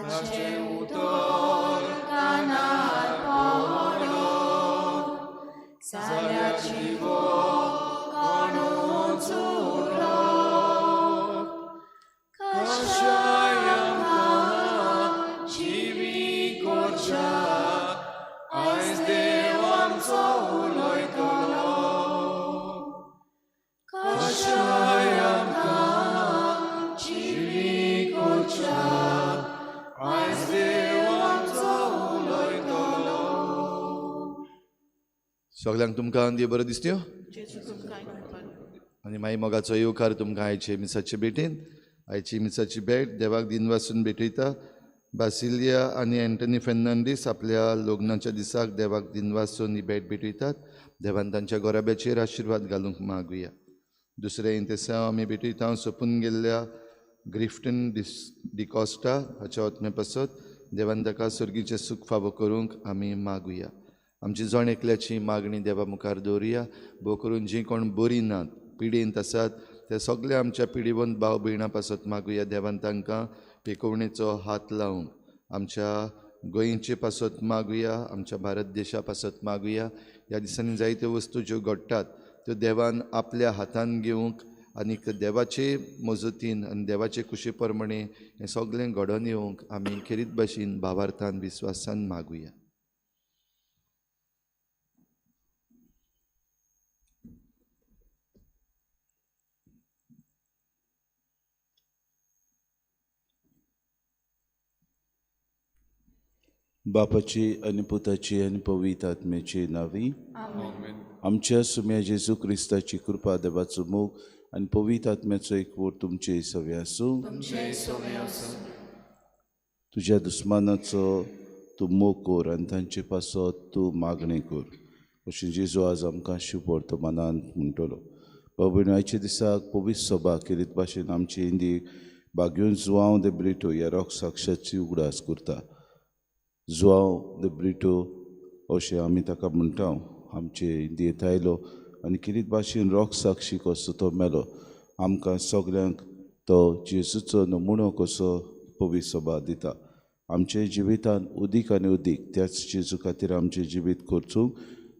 मातशें उतर कानार पडत जाल्यार जिवो कोणूच उरलो कशाय आमकां जिवी करच्या आयज देव आमचो उलयतलो कशाय आमकां जिवी करच्या आयज देव आमचो उलयतलो. सगळ्यांक तुमकां देव बरो दिसत्यो आनी मागीर मोगाचो येवकार तुमकां आयचे मिसाचे भेटेन. आयची मिसाची भेट देवाक दिनवासून भेटयता. बासिलिया आनी एंटनी फेर्नांडीस आपल्या लग्नाच्या दिसाक देवाक दिनवासून ही भेट भेटयतात. देवान तांच्या गोराब्याचेर आशिर्वाद घालूंक मागुया. दुसरें इंतेसांव आमी भेटयता सोपून गेल्ल्या ग्रिफ्टन डिकॉस्टा हाच्या आत्मे पासत देवान ताका सर्गीचें सूख फावो करूंक आमी मागुया. आमची जण एकल्याची मागणी देवा मुखार दवरुया. भोव करून जीं कोण बरीं नात पिडेंत आसात ते सगळे आमच्या पिडीवंत भाव भयणां पासत मागुया. देवान तांकां पेकवणेचो हात लावंक आमच्या गोंयचे पासत मागुया. आमच्या भारत देशा पासत मागुया. ह्या दिसांनी जायत्यो वस्तू ज्यो घडटात त्यो देवान आपल्या हातान घेवंक आनीक देवाचे मजतीन आनी देवाचे कुशे प्रमाणे हें सगळें घडोवन येवंक आमी खेरीत भाशेन भावार्थान विस्वासान मागुया. बापाची आनी पुताची आनी पवित्र आत्म्याची नावी. आमच्या सुम्या जेजू क्रिस्ताची कृपा देवाचो मोग आनी पवित्र आत्म्याचो एकवट तुमचे सवे आसूं. तुज्या दुस्मानाचो तूं मोग कर आनी तांचे पासत तूं मागणें कर अशें जेजू आज आमकां शिव वर्तमानांत म्हणटलो. बाबा आयच्या दिसाक पवित्र सभा खेरीत भाशेन आमची हिंदी बागेवन जुआंव दे ब्रिटो ह्या रॉक साक्षाची उगडास करता. जुआंव दे ब्रिटो अशें आमी ताका म्हणटा. आमचे हिंदींत आयलो आनी खेरीत भाशेन रॉक साक्षी कसो तो मेलो. आमकां सगल्यांक तो जेजूचो नमुनो कसो पवित्र सभा दिता. आमचे जिवितान उदीक आनी उदीक त्याच जेजू खातीर आमचें जिवीत करचूंक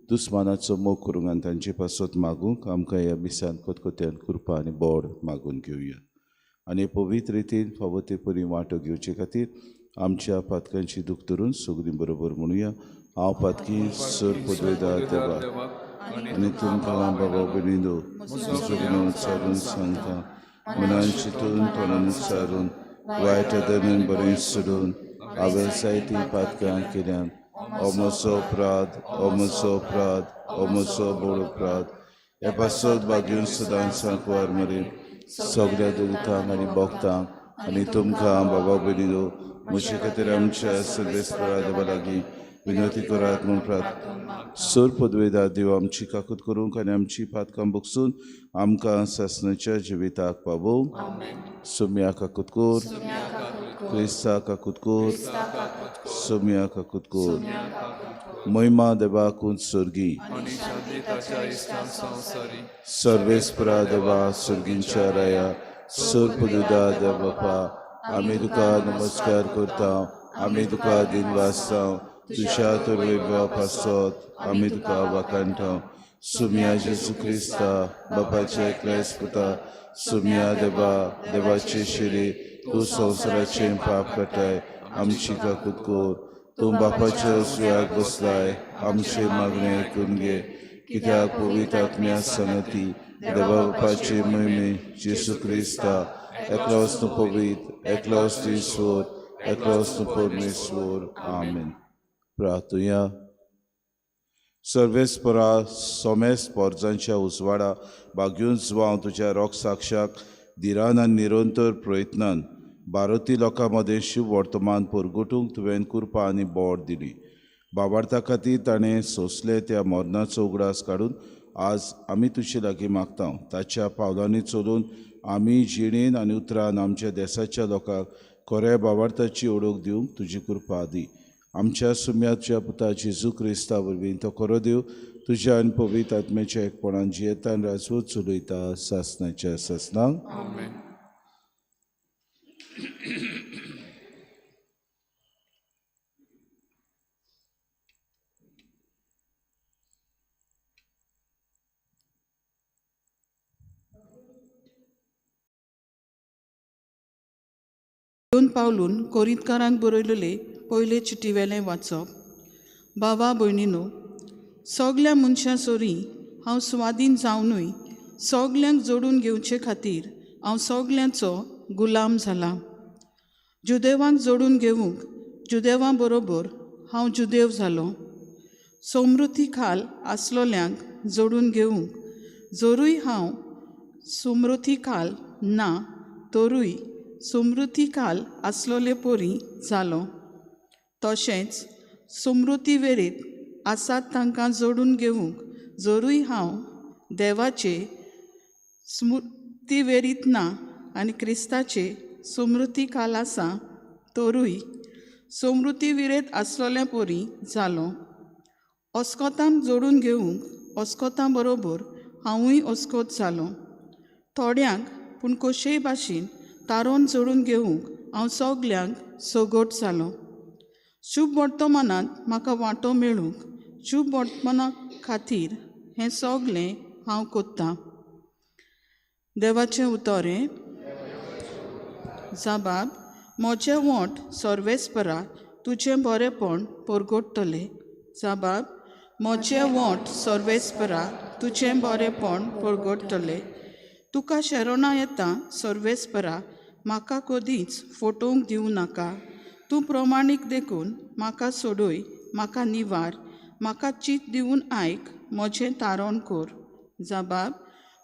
दुस्मानाचो मोग करूंक आनी तांचे पासत मागूंक आमकां ह्या मिसान कोतकोत्यान कृपा आनी बोड मागून घेवया. आनी पवित्र रितीन फावो ते परी वांटो घेवचे खातीर आमच्या पातकांची दूख धरून सगळीं बरोबर म्हणुया. हांव पातकी सर पदवेदार देवा आनी तुमकां बाबा बिनिंदो सगळें उच्चारून सांगता. मनान चिंतून तोंडान उच्चारून वायट आदरून बरें सोडून हांवें जायतीं पातकां केल्यान. हो म्हजो अपराध, हो म्हजो अपराध, हो म्हजो बोड अपराध. हे पासत बागेवन सदांच सांकवार मरेन सगळ्या दुतांक आनी भक्तांक आनी तुमकां बाबा बिनिंदो म्हजे खातीर आमच्या सर्वेस्परा देवा लागीं विनवती करात म्हूण प्रार्थ. सर पदवेदार देव आमची काकूत करूंक आनी आमची पातकां भोगसून आमकां सासणाच्या जिविताक पावोवंक. सोम्या काकूत कोर, क्रिस्ता काकूत कोर, सोम्या काकूत कोर. महिमा देवाकून सर्गी सर्वेस्परा देवा सर्गींच्या राया सर पदवेदार देव बापा आमी तुका नमस्कार करता. आमी तुका दिनवासता. तुज्या तोरवे पासत आमी तुका वाखाणटा. सुम्या जेजू क्रिस्ता बापाचे एकल्याच पुता सुम्या देवा देवाचे शिरे तूं संवसाराचें पाप काटाय आमची काकूत कोर. तूं बापाच्या सुयाक बसलाय आमचे मागणें आयकून घे. कित्याक पवित्र आत्म्या सनती देवा बापाचे महिमे जेजू क्रिस्ता एकलोच न्हू पवित्र एकलोच न्हू ईश्वर एकलोच न्हू परमेश्वर. आमेन. प्रार्थुया. सर्वेस्परा सोमेस पोरजांच्या उजवाडा बागेवन जुआंव तुज्या रोग साक्षाक धिरान आनी निरंतर प्रयत्नान भारतीय लोकां मदें शिव वर्तमान परगटूंक तुवें कृपा आनी बोड दिली. बाबार्था खातीर ताणें सोंसले त्या मरणाचो उगडास काडून आज आमी तुजे लागीं मागता. ताच्या पावलांनी चलून आमी जिणेन आनी उतरान आमच्या देशाच्या लोकांक खऱ्या बाबार्थाची ओळख दिवंक तुजी कृपा दी. आमच्या सुम्याच्या पुता जेजू क्रिस्ता वरवीं तो खरो देव तुज्या आनी पवित्र आत्म्याच्या एकपणान जियेता आनी राजवत चलयता सासणाच्या सासणांक. पावलून कोरिंथकारांक बरयलेले पयले चिटीवेलें वाचप. भावा भयणीनो, सगल्या मनशां सोरी हांव स्वाधीन जावनूय सगल्यांक जोडून घेवचे खातीर हांव सगल्यांचो गुलाम जाला. जुदेवांक जोडून घेवंक जुदेवां बरोबर हांव जुदेव जालो. समृद्धी खाल आसलोल्यांक जोडून घेवंक जोरूय हांव समृद्धी खाल ना तोरूय समृद्धी खाल आसलोले पोरी जालो. तशेंच समृद्धी वेरेत आसात तांकां जोडून घेवंक जोरूय हांव देवाचे समृद्धी वेरीत ना आनी क्रिस्ताचे समृद्धी खाल आसा तोरूय समृद्धी विरेत आसलोल्या पोरी जालो. अस्कोतांक जोडून घेवंक अस्कोतां बरोबर हांवूय अस्कोत जालो. थोड्यांक पूण कशेय भाशेन तारोन जोडून घेवंक हांव सगल्यांक सोगोट जालो. शुभ वर्तमानांत म्हाका वांटो मेळूंक शुभ वर्तमाना खातीर हें सगलें हांव कोत्तां. देवाचें उतोरें. जाबाब, म्हजें वोंट सर्वेस्परा तुजें बरेंपण परगडटलें. जाबाब, म्हजें वोंट सर्वेस्परा तुजें बरेंपण परगडटलें. तुका शेरोना येता सर्वेस्परा म्हाका कदींच फटोवंक दिवं नाका. तूं प्रमाणीक देखून म्हाका सोडूय म्हाका निवार म्हाका चीत दिवन आयक म्हजें तारण कोर. जाबाब,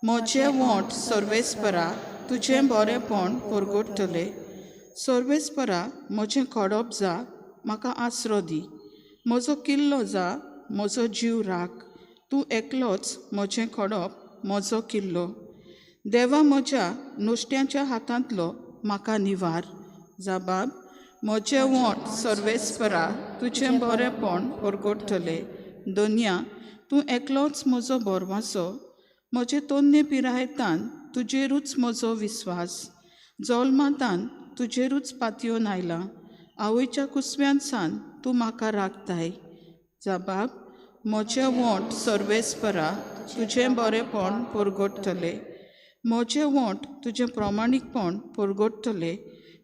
म्हजें वोंट सर्वेस्परा तुजें बरेंपण परगडटलें. सर्वेस्परा म्हजें खडप जा म्हाका आसरो दी. म्हजो किल्लो जा म्हजो जीव राख. तूं एकलोच म्हजें खडप म्हजो किल्लो. देवा म्हज्या नोश्ट्यांच्या हातांतलो म्हाका निवार. जाबाब, म्हजें वोंट सर्वेस्परा तुजें बरेंपण परगडटलें. दोनया, तूं एकलोच म्हजो बोरवासो. म्हजे तोन्ने पिरायेंतान तुजेरूच म्हजो विस्वास. जल्मांतान तुजेरूच पातयेवन आयलां. आवयच्या कुसव्यान सान तूं म्हाका राखताय. जाबाब, म्हजें वोंट सर्वेस्परा तुजें बरेंपण परगडटलें. म्हजें वोंट तुजें प्रमाणीकपण परगडटलें.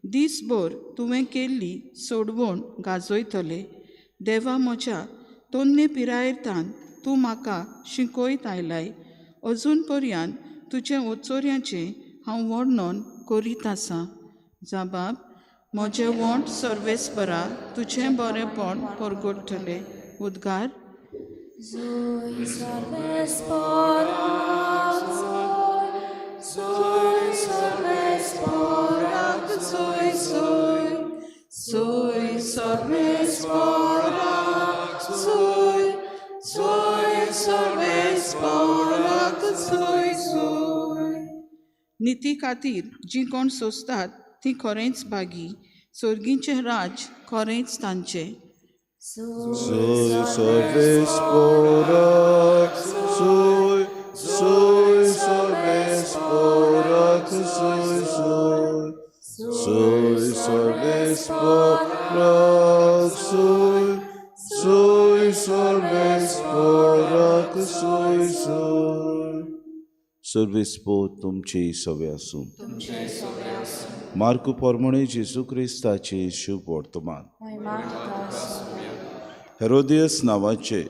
दीसभर तुवें केल्ली सोडवण गाजयतलें. देवा म्हज्या तोन्ने पिरायेंतान तूं म्हाका शिकयत आयलाय. अजून पर्यंत तुजें ओचोऱ्यांचें हांव वर्णन करीत आसां. जाबाब, म्हजें वोंट सर्वेस्परा तुजें बरेंपण परगडटलें. उद्गार. Zoe Sarvespora, Zoe Sarvespora, Zoe Zoe, Zoe Sarvespora, Zoe, Zoe Sarvespora, Zoe Zoe. निती खातीर जीं कोण सोंसतात तीं खरेंच भागी. सर्गीचें राज खरेंच तांचें. Zoe Sarvespora, Zoe, Zoe Sarvespora, Zoe Zoe, Zoe Sarvespora, Zoe, Zoe Sarvespora, Zoe Zoe. सर्वेस्पो तुमची सवे आसूं. मार्कू पोरमोणे जेजू क्रिस्ताचे शुभ वर्तमान. हेरोदियस नांवाचे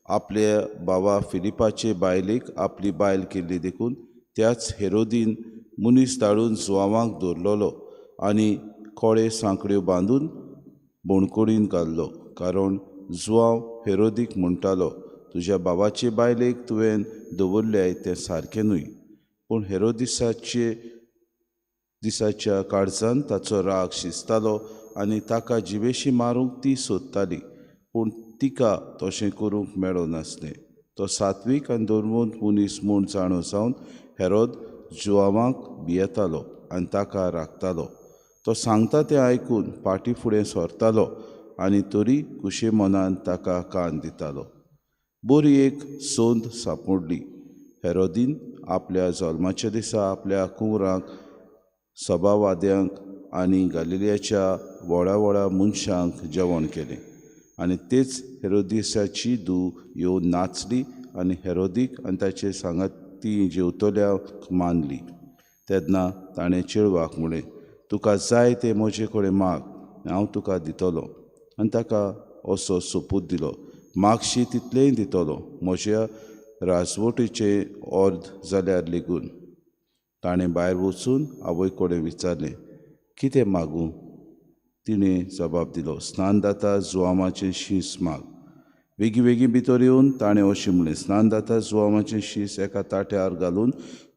आपल्या भावा फिलिपाचे बायलेक आपली बायल केल्ली देखून त्याच हेरोदीन मनीस धाडून जुआवांक दवरलोलो आनी कोळे सांकड्यो बांदून बोणकुडीन घाल्लो. कारण जुआंव हेरोदीक म्हणटालो, तुज्या भावाचे बायलेक तुवें दवरल्याय तें सारकें न्हय. पूण दिसाच्या काळजांत ताचो राग शिजतालो आनी ताका जिवेशी मारूंक ती सोदताली. पूण तिका तशें करूंक मेळो नासलें. तो सात्वीक आनी धर्मवंत मनीस म्हूण जाणो जावन हेरोद जुआवांक भियेतालो आनी ताका राखतालो. तो सांगता तें आयकून पाटी फुडें सरतालो आनी तरी कुशे मनान ताका कान दितालो. बरी एक सोंद सांपडली. हेरोदीन आपल्या जल्माच्या दिसा आपल्या कुंवरांक, सभावाद्यांक आनी गलिलियाच्या व्हडा व्हडा मनशांक जेवण केलें. आनी तेच हेरोदिसाची धूव येवन नाचली आनी हेरोदीक आनी ताचे सांगाती जेवतल्यांक मानली. तेन्ना ताणें चेडवाक म्हणलें, तुका जाय ते म्हजे कडेन माग, हांव तुका दितलो. आनी ताका असो सोपूत दिलो. मागशी तितलेंय दितलो, म्हज्या राजवटीचे अर्द जाल्यार लेगून. ताणें भायर वचून आवय कडेन विचारलें, कितें मागूं? तिणें जबाब दिलो, स्नानदाता जोआमाचें शीस माग. बेगीबेगीन भितर येवन ताणें अशें म्हणलें, स्नानदाता जोआमाचें शीस एका ताट्यार घालून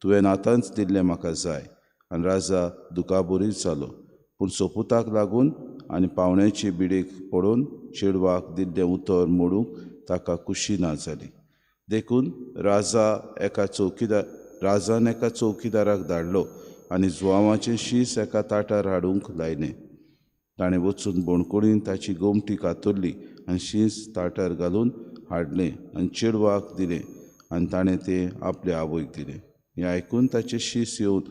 तुवें आतांच दिल्लें म्हाका जाय. आनी राजा दुखाबरीत जालो. पूण सोपुताक लागून आनी पावण्याची बिडेक पडून चेडवाक दिल्लें उतर मोडूंक ताका खुशी ना जाली. देखून राजान एका चौकीदाराक धाडलो आनी जोआमाचें शीस एका ताटार हाडूंक लायलें. ताणें वचून बोणकुडीन ताची गोमटी कातरली आनी शीस ताटार घालून हाडलें आनी चेडवाक दिलें आनी ताणें तें आपल्या आवयक दिलें. हें आयकून ताचें शीस येवन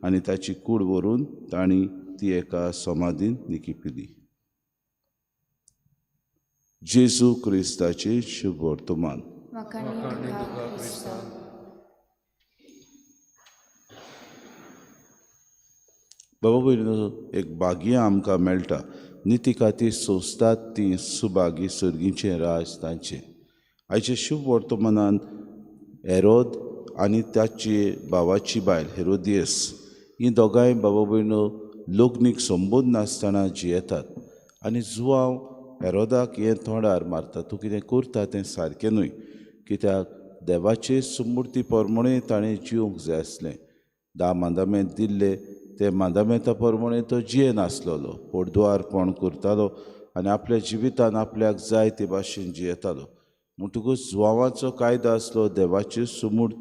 आनी ताची कूड व्हरून तांणी ती एका समाधीन लिकिपिली. जेजू क्रिस्ताचें शुभ वर्तमान. बाबा भयणीनो, एक भाग्य आमकां मेळटा. निती खातीर सोंसतात ती सुभागी सर्गीचें राज तांचें. आयच्या शुभ वर्तमानांत हेरोद आनी ताची भावाची बायल हेरोदियस हीं दोगांय बाबा भयणो लग्नीक संबंद नासतना जियेतात. आनी जुवांव हेरोदाक हें तोंडार मारता, तूं कितें करता तें सारकें न्हय, कित्याक देवाचे सुमूर्ती प्रमाणें ताणें जिवंक जाय आसलें. 10 मांदामेंत दिल्ले ते मांदामेंता प्रमाणें तो जियेनासलोलो, पोडदुआरपण करतालो आनी आपल्या जिवितान आपल्याक जाय ते भाशेन जियेतालो. म्हणटकूच जुवांवाचो कायदो आसलो देवाच्यो सुमूर्त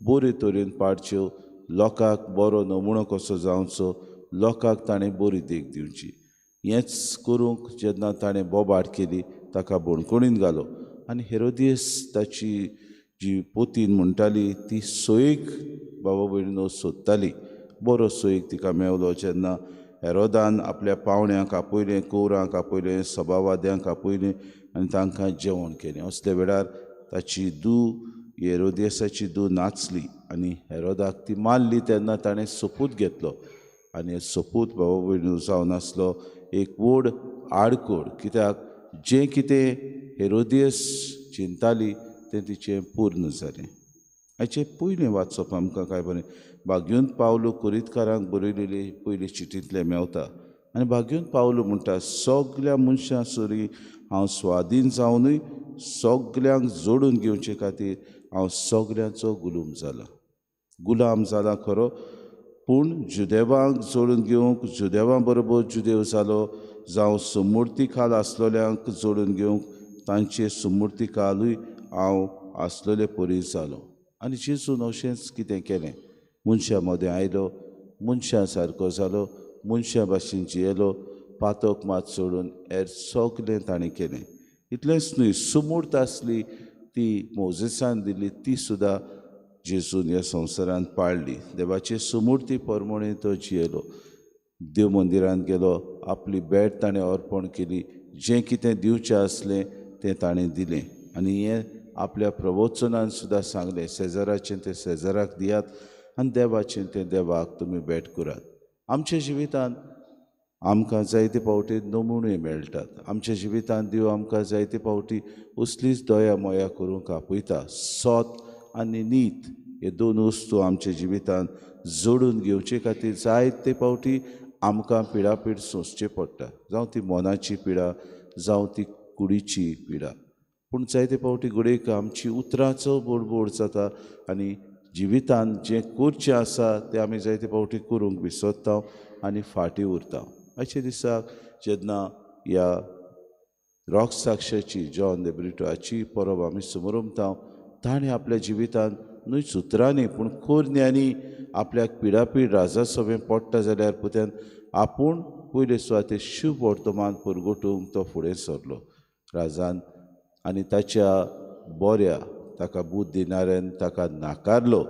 बरे तरेन पाडच्यो, लोकांक बरो नमुणो कसो जावचो, लोकांक ताणें बरी देख दिवची. हेंच करूंक जेन्ना ताणें बोबाड केली, ताका बोणकुडीन घालो. आनी हेरोदियस ताची जी पोतीन म्हणटाली ती सोयीक बाबा भयणीनो सोदताली. बरो सोयीक तिका मेवलो. जेन्ना हेरोदान आपल्या पावण्यांक आपयलें, कौरांक आपयलें, सभावाद्यांक आपयलें आनी तांकां जेवण केलें. असले वेळार ताची हेरोदियसाची धूव नाचली आनी हेरोदाक ती मारली. तेन्ना ताणें सोपूत घेतलो आनी सोपूत बाबा भयणीनो जावन आसलो एक व्हड आडकोड, कित्याक जें कितें हेरोदियस चिंताली तें तिचें पूर्ण जालें. हाचें पयलें वाचप आमकां काय बरें भाग्युंत पावलो कुरीतकारांक बरयलेली पयली चिठींतलें मेवता. आनी भाग्युंत पावलो म्हणटा, सगल्या मनशां सोरी हांव स्वाधीन जावनूय सगल्यांक जोडून घेवचे खातीर हांव सगल्यांचो गुलाम जाला खरो, पूण जुदेवांक जोडून घेवंक जुदेवां बरोबर जुदेव जालो, जावं सुमूर्ती खाल आसलेल्यांक जोडून घेवंक तांचे सुमूर्ती खालूय हांव आसलेले परी जालो. आनी जेजून अशेंच कितें केलें, मनशां मदें आयलो, मनशां सारको जालो, मनशां भाशेन जियेलो, पातक मात सोडून हेर सगलें ताणें केलें. इतलेंच न्हय, सुमूर्त आसली ती मोजेसान दिल्ली ती सुद्दां जेजून ह्या संवसारांत पाळली. देवाचे सुमूर्ती प्रमाणें तो जियेलो. देव मंदिरांत गेलो, आपली भेट ताणें अर्पण केली, जें कितें दिवचें आसलें तें ताणें दिलें. आनी हें आपल्या प्रवचनान सुद्दां सांगलें, शेजाराचें तें शेजाराक दियात आनी देवाचें तें देवाक तुमी भेट करात. आमच्या जिवितांत आमकां जायते फावटी नमुणे मेळटात. आमच्या जिवितांत देव आमकां जायते फावटी असलीच दया मोया करूंक आपयता. सत आनी नीत हे 2 वस्तू आमच्या जिवितांत जोडून घेवचे खातीर जायते फावटी आमकां पिडापीड सोंसचें पडटा, जावं ती मनाची पिडा जावं ती कुडीची पिडा. पूण जायते फावटी घडये आमची उतरांचो बोडबोड जाता आनी जिवितांत जें करचें आसा तें आमी जायते फावटी करूंक विसरता आनी फाटीं उरता. आयच्या दिसाक जेन्ना ह्या रॉक साक्षाची जॉन द ब्रिटोची परब आमी समोरुमता, ताणें आपल्या जिवितांत न्हूच उतरांनी पूण खोरन्यांनी आपल्याक पिडापीड राजासभें पडटा जाल्यार पुत्यान आपूण पयले सुवातेर शुभ वर्तमान परगटूंक तो फुडें सरलो. राजान आनी ताच्या बोऱ्या ताका बूद दिनाऱ्यान ताका नाकारलो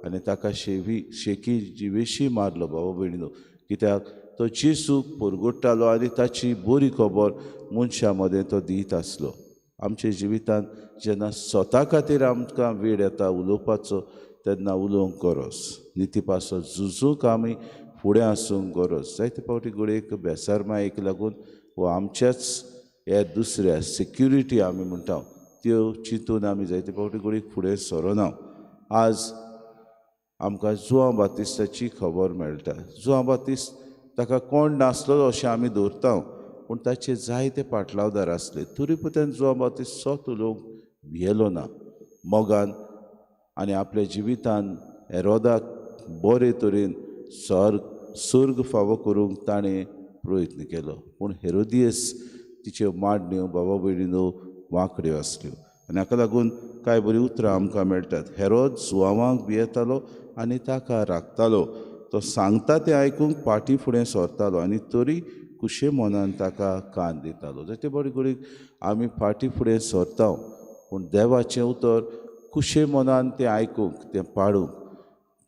आनी ताका शेकी जिवेशी मारलो बाबा भयणीनो, कित्याक तो जेजूक परगट्टालो आनी ताची बरी खबर मनशां मदें तो दीत आसलो. आमच्या जिवितांत जेन्ना स्वता खातीर आमकां वेळ येता उलोवपाचो तेन्ना उलोवंक गरज. नितीपासो झुजूंक आमी फुडें आसूंक गरज. जायते फावटी घडये बेसार मायेक लागून वो आमच्याच हे दुसऱ्या सिक्युरिटी आमी म्हणटा त्यो चिंतून आमी जायते फावटी घडये फुडें सरोना. आज आमकां जुआंव बातिस्ताची खबर मेळटा. जुआंव बातिस्त ताका कोण नासलो अशें आमी दवरता, पूण ताचे जायते पाटलावदार आसले. तरी पुतान जुआंव बातिस्त सोत उलोवंक भियेलो ना. मोगान आनी आपल्या जिवितान हेरोदाक बरे तरेन सर्ग फावो करूंक ताणें प्रयत्न केलो. पूण हेरोदियस तिच्यो मांडण्यो बाबा भयणीनो वांकड्यो आसल्यो. आनी हाका लागून कांय बरीं उतरां आमकां मेळटात. हेरोद जुआंवांक भियेतालो आनी ताका राखतालो. तो सांगता तें आयकूंक फाटीं फुडें सरतालो आनी तरी कुशे मनान ताका कान दितालो. जायते बरे घडये आमी फाटीं फुडें सरता, पूण देवाचें उतर कुशे मनान तें आयकूंक तें पाळूंक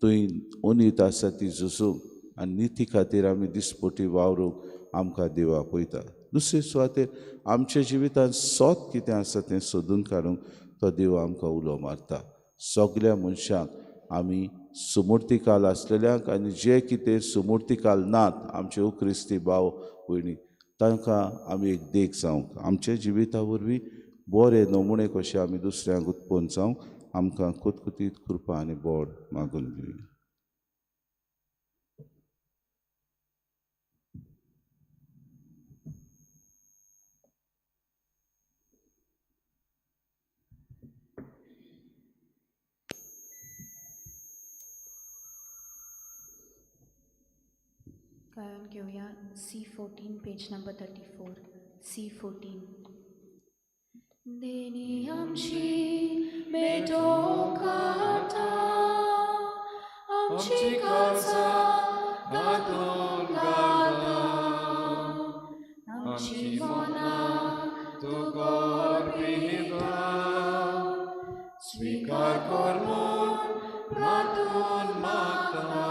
थंय उणीत आसा ती झुजूंक आनी निती खातीर आमी दिसपटी वावरूंक आमकां देव आपयता. दुसरे सुवातेर आमच्या जिवितांत सोत कितें आसा तें सोदून काडूंक तो देव आमकां उलो मारता. सगल्या मनशांक आमी सुमूर्तिकाल आसलेल्यांक आनी जे कितें सुमूर्तिकाल नात आमचे क्रिस्ती भाव भयणी तांकां आमी एक देख जावंक आमच्या जिविता वरवीं बरे नमुणे कशे आमी दुसऱ्यांक उत्पन्न जावंक आमकां कुतकुतीत कृपा आनी बोड मागून घेवया. गायन घेऊया C14 पेज नंबर 34. C14. देणी आमची बेटोकाता आमची काळजा गातून गाता आमची मना तुका अर्पिता स्वीकार कर म्हूण प्रार्थून मागता.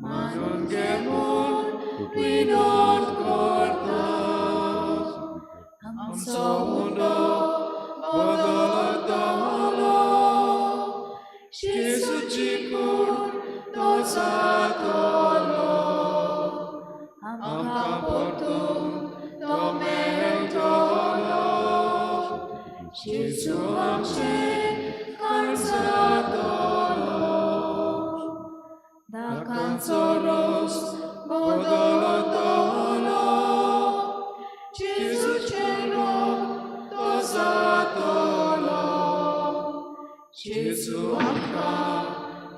Manun gemun winod korta amso mundo bodolotolo Jesu cikun dosatolo amka portum domentolo Jesu amce karzatolo Canzoros bodolotolo Gesù cielo dosatolo Gesù amka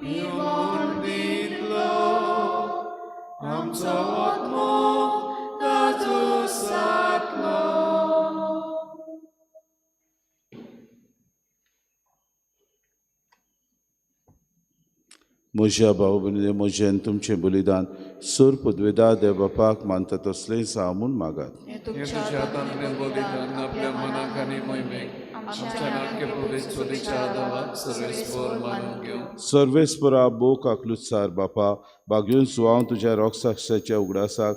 bimon bitlo amco otmo dadusatlo म्हज्या भाव भयणी म्हजें तुमचें बलिदान सूर पदवेदा देव बापाक मानता तसलें जावं म्हूण मागात. तुझ्या हातांतलें बलिदान आपल्या मनाक आनी मोहिमेक आमच्या नाटके पवित्र चुलीच्या आदारात सर्वेस्पर मानून घेवं. सर्वेस्परा बोक आकलुसार बापा बागयून सुवांव तुज्या रोगसाक्षाच्या उगडासाक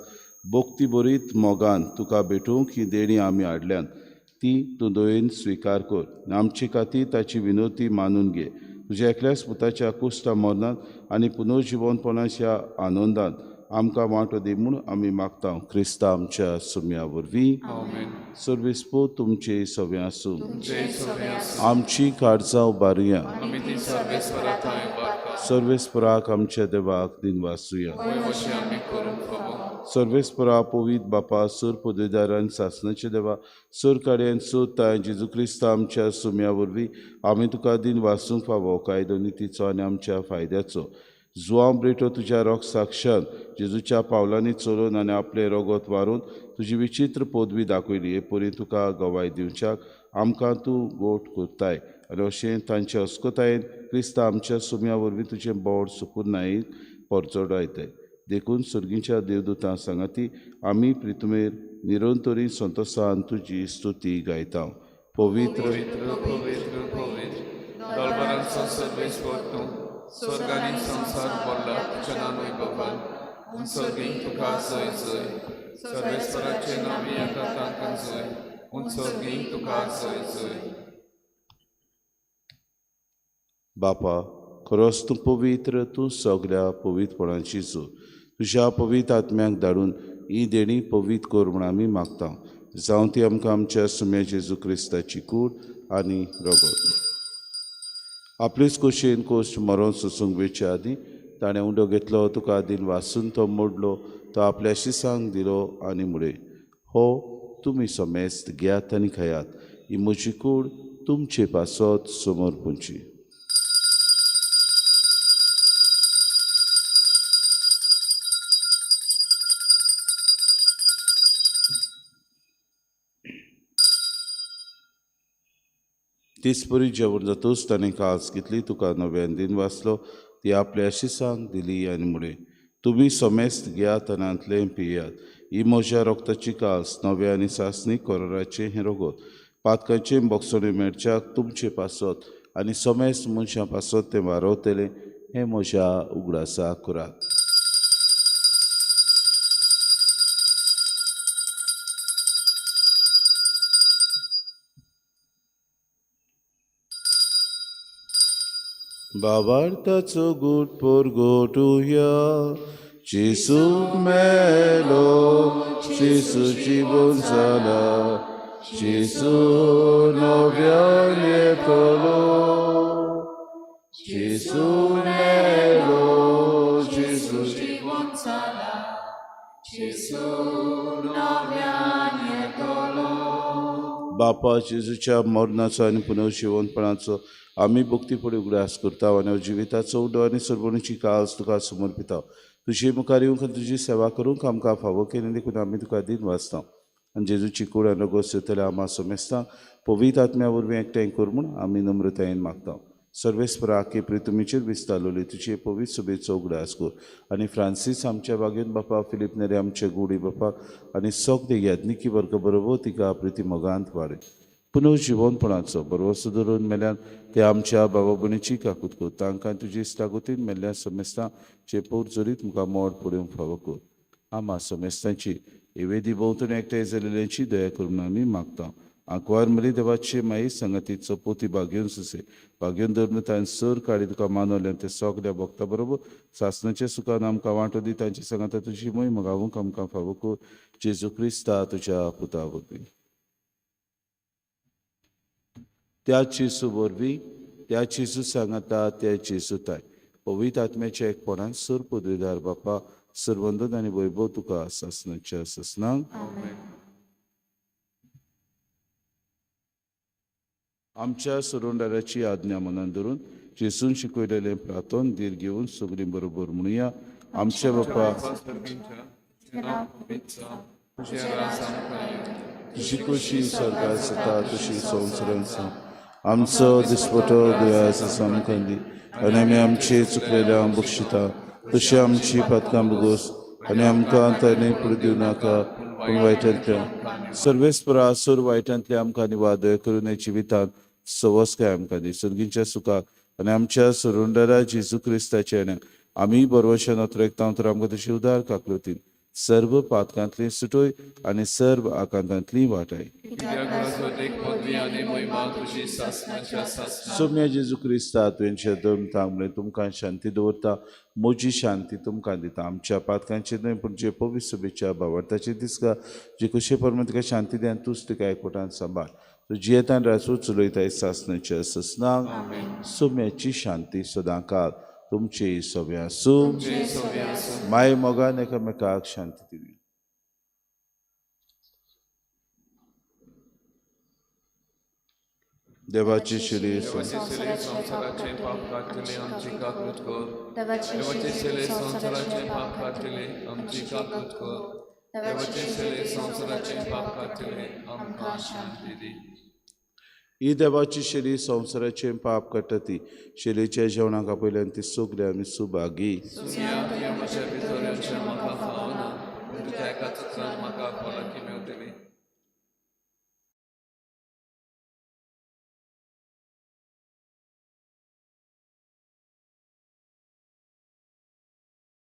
बोक्ती बरीत मोगान तुका भेटूंक ही देणी आमी हाडल्यान ती तूं दोयेन स्विकार कर. आमची खातीर ताची विनोती मानून घे. तुज्या एकल्याच पुताच्या कुश्टा मरणांत आनी पुनर्जिवनपणाच्या आनंदांत आमकां वांटो दी म्हूण आमी मागता. क्रिस्ता आमच्या सुम्या वरवीं सर्वेस्पो तुमचे सवे आसूं. आमची काळजां उबारुया. सर्वेस्पराक आमच्या देवाक दिनवासुया. सर्वेस्परा पवित बापा सूर पदवेदारान सासणाचे देवा सूर काड्यान सोदता जेजू क्रिस्ता आमच्या सुम्या वरवीं आमी तुका दिन वासूंक फावो कायदो नितीचो आनी आमच्या फायद्याचो जुआंव ब्रेटो तुज्या रोग साक्षात जेजूच्या पावलांनी चलोवन आनी आपले रोगोत वारून तुजी विचित्र पदवी दाखयली. हे परी तुका गवाय दिवच्याक आमकां तूं गोट करताय आनी अशें तांचे अस्कोतायेन क्रिस्ता आमच्या सुम्या वरवीं तुजें बोड सुपूर्णायेक परचोड आयताय. देखून सुर्गीच्या देवदूतां सांगाती आमी प्रितुमेर निरंतरी संतोशान तुजी स्तुती गायता. पवित्र स्वर्ग आनी संसार पडला तुझ्या नानूय बबन उंचोगीं तुका जय जय सर्वेस्वराचे नामी येता तांकां जय उंचोगीं तुका जय जय बापा खरोच तूं पवित्र तूं सगळ्या पवित्रपणाची जो तुज्या पवित्र आत्म्याक धाडून ही देणी पवित्र कर म्हूण आमी मागता जावं ती आमकां आमच्या सुम्या जेजू क्रिस्ताची कूड आनी रगत आपलीच खोशयेन कोश्ट मरोन सोंसूंक वेचे आदी ताणें उंडो घेतलो तुका आदीन वासून तो मोडलो तो आपल्या शिसांक दिलो आनी मुडे हो तुमी समेस्त घेयात आनी खायात ही म्हजी कूड तुमचे पासत समोर पोंची तिसपरी जेवण जातूच ताणें कास घेतली तुका नव्यान दिन वाचलो ती आपल्या शिसांक दिली आनी मुडे तुमी समेस्त घेयात आनी आंतलें पियात ही म्हज्या रोगताची कास नव्या आनी सासणी कोराचें हें रगत पातकांचें बोगसोणे मेळच्याक तुमचे पासत आनी समेस्त मनशां पासत तें वारवतलें हें म्हज्या उगडासाक करात बाबार्थाचो गूट पोरगोटुया जेसू मेलो जेसूची बोन जाला जेसू नव्यान येतलो जेसू मेलो जेसूची बोन जाला जेसू नव्यान येतलो बापा जेजूच्या मरणाचो आनी पुनर्जिवनपणाचो आमी भक्ती फुडें उगडास करता आनी जिविताचो उडो आनी सरभणीची काळज तुका समर्पिता तुजे मुखार येवंक आनी तुजी सेवा करूंक आमकां फावो केलें देखून आमी तुका दिन वाचता आनी जेजूची कूड आनी रगत सेतल्या आमा समेस्तांक पवित्र आत्म्या वरवीं एकठांय कर म्हूण आमी नम्रतायेन मागता सर्वेस्परा के प्रितुमीचेर विस्तारलोली तुजे पवित्र सुबेचो उगडास कर आनी फ्रांसीस आमच्या बागेन बापा फिलीप नेरे आमचे गुडी बापाक आनी सगळे याज्ञिकी वर्ग बरोबर तिका प्रिती मोगांत वाडय पुनर्जिवनपणाचो बरो सुदरून मेल्यान ते आमच्या बाबा भयणीची काकूत कर तांकां तुजी इश्टागतीन मेल्ल्या समेस्तां चेपौर जोरीत मुखार मोड पडूंक फावो कर आमा समेस्तांची एवेदी भोंवतणी एकठांय जालेल्यांची दया करून आमी मागता आंकवार मरी देवाचे माई संगतीचो पोती भाग्योन सुसे भाग्योन धरून तांचे सर काडी तुका मानवल्या ते सगल्या भक्तां बरोबर सासणाच्या सुखान आमकां वांटो दी तांची सांगाता तुजी मोय मगावूंक आमकां फावो कर जेजू क्रिस्ता तुज्या पुता वरवीं त्या जेसू वरवीं त्या जेसू सांगाता त्या जेसू ताय पवित्र आत्म्याच्या एकपणान सर पदवीदार बापा सर्वंदन आनी वैभव तुका सासणाच्या ससनांक आमच्या सुरोंडाराची आज्ञा मनान धरून जेसून शिकयलेलें प्रार्थन धीर घेवन सगळीं बरोबर म्हणुया आमच्या बापा तुजी कशी स्वर्गात जाता तशी संवसारांत जावं आमचो दिसपटो दुयास आमकां दी आनी आमी आमचे चुकलेल्या बक्षिता तशी आमची पातकां बुगोस आनी आमकां ताणें फुडें दिवं नाका पूण वायटांतल्या सर्वेस्परा सूर वायटांतल्या आमकां निवादय करून जिवितांत सवस्काय आमकां दी सर्गींच्या सुखाक आनी आमच्या सुरोंडरा जेजू क्रिस्ताच्या येण्याक आमी बरोवशेन नोतरेकता तर आमकां तशी उदार काकलुतीन सर्व पातकांतली सुटोय आनी सर्व आकांतांतली वाटाय सोम्या जेजू क्रिस्ता तुवेंचे धर्म तांबडे तुमकां शांती दवरता म्हजी शांती तुमकां दिता आमच्या पातकांचे न्हय पूण जे पवित्र सभेच्या भावार्थाचे दिसका जे कशे परमे तुका शांती दियान तूंच तिका एकवटान सांबाळ तुजी येतान रासूर चलयताय सासणाच्या ससनांक सोम्याची शांती सदां काळ तुमचे सव्या सूं माय मोगान एकामेकाक शांती दिवी देवाची शिरी संसाराचे पाप काढले आमची काकूत कर देवाचे सेले संसाराचे पाप काढले आमची काकूत कर देवाचे सेले संसाराचे पाप काढले आमकां शांती दी ही देवाची शेली संवसाराचे पाप काडटा ती शेलीच्या जेवणाक पयल्यान ती सगळे आमी सुभागी म्हाका फळां मेळटली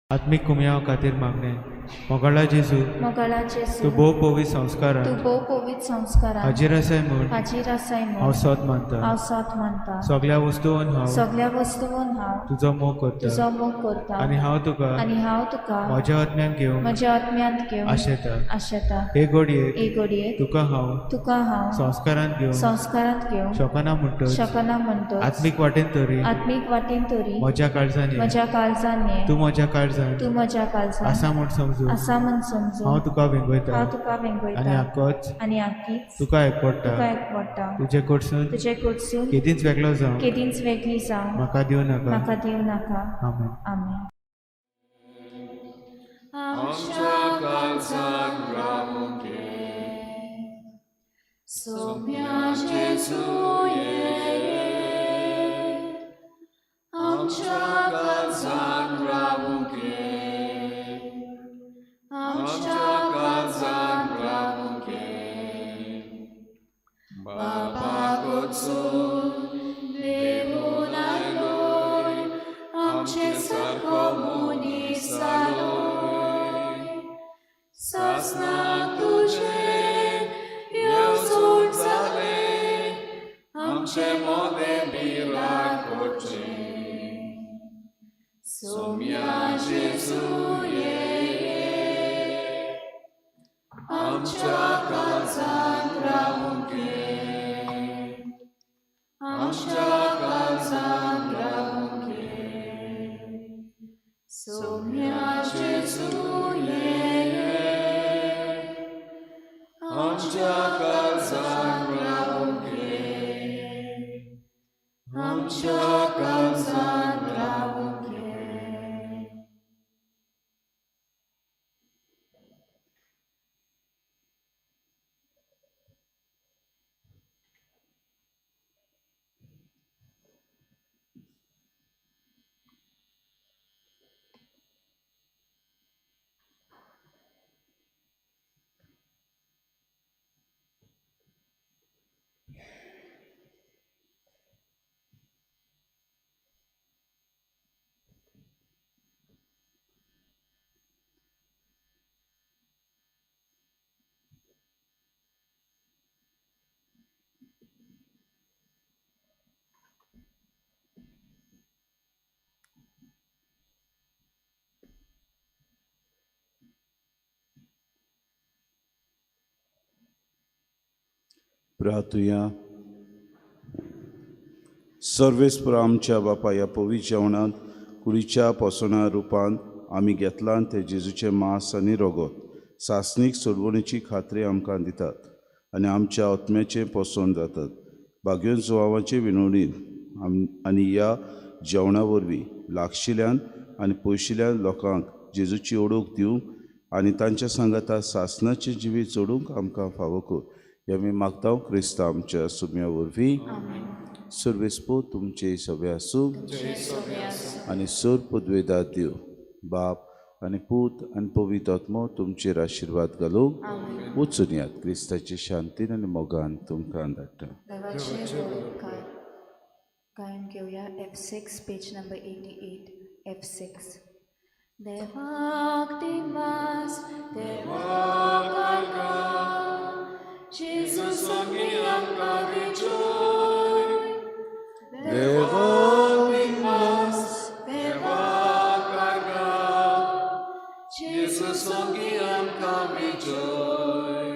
आत्मिक कुमयाव खातीर मागणे मोगाळा जेजू मोगाळा तूं जेजू भोव पवित संस्कारां तूं भोव पवित संस्कारां हाजीर आसाय म्हूण हाजीर आसाय हांव म्हूण सोत मानता हांव सोत मानता सगळ्या वस्तूंवन हांव सगळ्या वस्तूंवन हांव तुजो मोग करता तुजो मोग करता आनी हांव तुका म्हज्या आत्म्यान घेवंक म्हज्या आत्म्यांत घेवन आशेता आशेता हे घडयेक एक घडयेक तुका हांव संस्कारांत घेवन शकना म्हणटच शकना म्हणटच आत्मीक वाटेन तरी आत्मीक वाटेन तरी म्हज्या काळजान ये. म्हज्या काळजान ये. तूं म्हज्या काळजान तूं म्हज्या काळजान आसा म्हूण समजून आसा म्हूण समजून हांव तुका वेंगयता हांव तुका आनी वेंगयता आक्कोच आनी आख्खीच तुका एकपडटा तुका एकवटा तुजे कडसून तुजे कडसून केदींच वेगळो जावं केदींच वेगळी जावं म्हाका दिवं नाका म्हाका दिवं नाका आमेन आमेन आमच्या काळजान रावूंक सोम्या जेजू ये आमच्या काळजान रावूंक आमच्या काळजान रावूंक बापाक वचून देवून आयलोय आमचे सारको मनीस जालोय सासनाक तुजे येवजून जाले आमचे मोदे बिराय करचे सोम्या जेजू ये आमच्या काळजान रावूंक आमच्या काळजान रावूंक सोम्या जेजू ये आमच्या काळजान रावूंक आमच्या काळजान रावूंक प्रार्थुया सर्वेस्पर आमच्या बापा ह्या पवित्र जेवणांत कुडीच्या पोसणा रुपान आमी घेतलां ते जेजूचे मांस आनी रगत सासणीक सोडवणेची खात्री आमकां दितात आनी आमच्या आत्म्याचें पोसण जातात भाग्योन सुवावाचे विनवणीन आनी ह्या जेवणा वरवीं लागशिल्ल्यान आनी पयशिल्ल्यान लोकांक जेजूची ओळख दिवंक आनी तांच्या सांगाता सासणाचें जिवीत जोडूंक आमकां फावो कर हे आमी मागता क्रिस्त आमच्या सुम्या वरवीं सर्वेस्पो तुमचे सगळे आसूं आनी सर पदवेदार देव बाप आनी पूत आनी पवित्र आत्मो तुमचेर आशिर्वाद घालूंक वचून येयात क्रिस्ताचे शांतीन आनी मोगान तुमकां धाडटा देवाचे उपकार गायन घेवया F6 पेज नंबर 88 F6 देवाक दिवस देवाक आर्गां जेजू संगी आमकां विजय देवाक दिवस देवाक आर्गां जेजू संगी आमकां विजय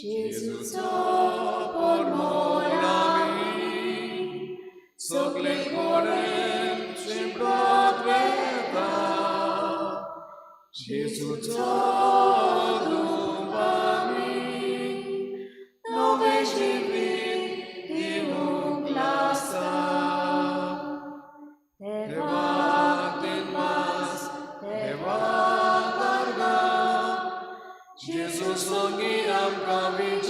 जेजूचो परमोल आमी सगळे कोडेन शिंपत वेता जेजूचो धूप आमी नवे जिवीत दिवंक लासता देवाक दिनवास देवाक आर्गां जेजू संगी आमकां विजय